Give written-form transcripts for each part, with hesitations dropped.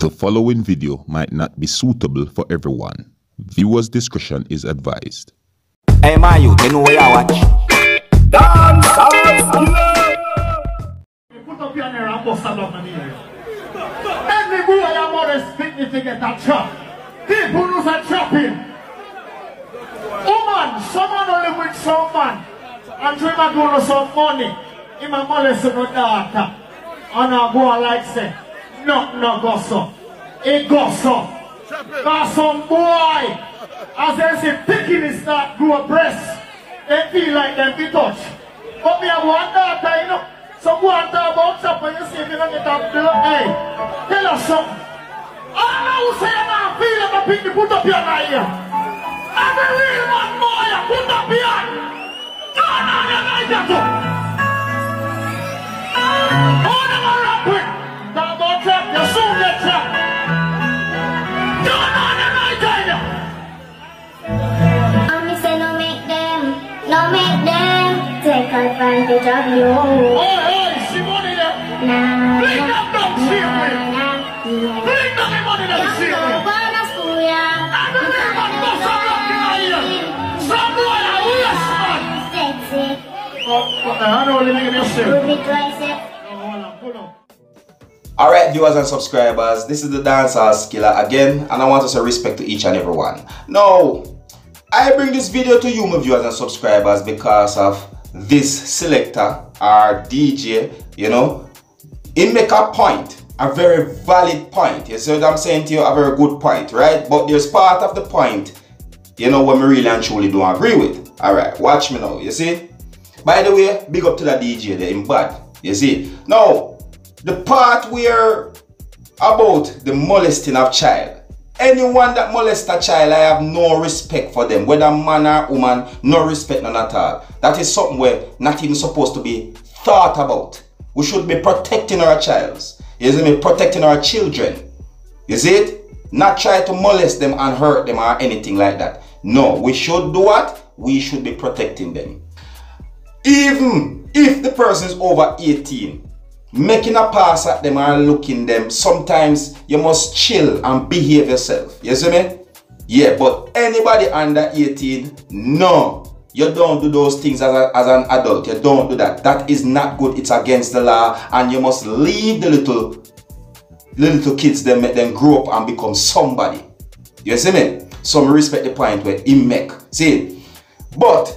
The following video might not be suitable for everyone. Viewers' discretion is advised. Hey man, you know where I watch? Dancehall. Put up your hair and bust a lot of here. Every boy and Molest Pickney to get a chop. People who are chopping. Woman, someone only with some man. And dream of doing some money. He might molest no daughter. And I go like say, no go so. It go so. Cause some boy, as they say, picking is not grow breast. They feel like them be touch. But me have one daughter, you know. So go and talk about Chap and you see if you don't get up to hey, tell us something. All I say man feel like a Pickney put up your eye here. Every real man boy put up your eye. Turn on your light that up. All them are rapping. Talk about Chap, you soon get Chap. Turn on your light here. And me say no make them take advantage of you. See money there. Nah, Bring up them shit. Bring down the money that shit. And the real man must have rock in our ear. Some boy are yes man. I don't really make it yourself. Alright viewers and subscribers, this is the Seriousskilla again, and I want to say respect to each and every one. Now, I bring this video to you my viewers and subscribers because of this selector or DJ, you know, he make a point, a very valid point. You see what I'm saying to you? A very good point, right? But there's part of the point, you know, what me really and truly don't agree with. Alright, watch me now, you see? By the way, big up to the DJ there, him bad, you see? Now, the part where about the molesting of child. Anyone that molests a child, I have no respect for them. Whether man or woman, no respect none at all. That is something we're not even supposed to be thought about. We should be protecting our childs. You see me? Protecting our children. You see it? Not try to molest them and hurt them or anything like that. No, we should do what? We should be protecting them. Even if the person is over 18, making a pass at them or looking them, sometimes you must chill and behave yourself. You see me? Yeah, but anybody under 18, no. You don't do those things as an adult. You don't do that. That is not good. It's against the law. And you must leave the little kids, them, make them grow up and become somebody. You see me? So I respect the point where he make. See? But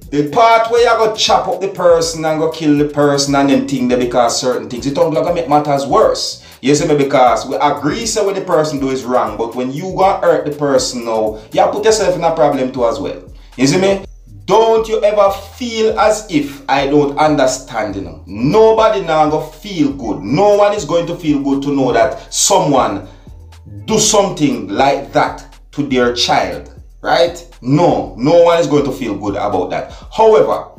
the part where you go chop up the person and go kill the person and them things there because certain things, it don't gonna make matters worse. You see me? Because we agree say what the person do is wrong, but when you gonna hurt the person now, you put yourself in a problem too as well. You see me? Don't you ever feel as if I don't understand, you know. Nobody now gonna feel good. No one is going to feel good to know that someone do something like that to their child. Right? No one is going to feel good about that. However,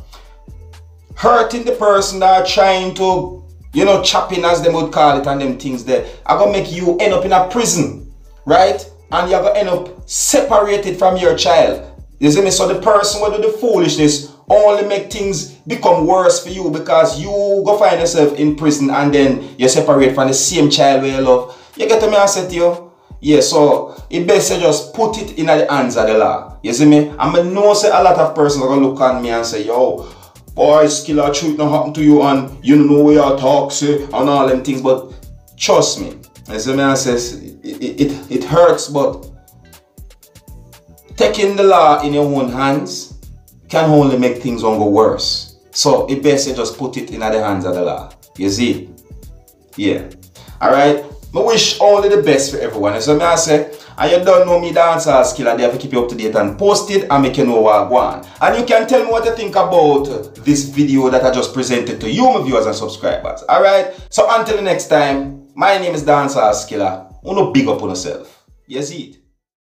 hurting the person that are trying to, you know, chopping as they would call it and them things there, are going to make you end up in a prison. Right? And you're going to end up separated from your child. You see me? So the person who do the foolishness only make things become worse for you because you go find yourself in prison and then you separate from the same child where you love. You get to me and say to you? Yeah, so it best to just put it in the hands of the law. You see me? I know say a lot of persons are gonna look at me and say, yo, boy, Skilla, truth not happen to you and you don't know where you talk, say, and all them things, but trust me. You see me? I says it hurts, but taking the law in your own hands can only make things go worse. So it best to just put it in the hands of the law. You see? Yeah. Alright? I wish only the best for everyone. So I say, and you don't know me Seriousskilla, they have to keep you up to date and post it and make you know what I want. And you can tell me what you think about this video that I just presented to you, my viewers and subscribers. Alright? So until the next time, my name is Seriousskilla. Uno big up on yourself. You see it?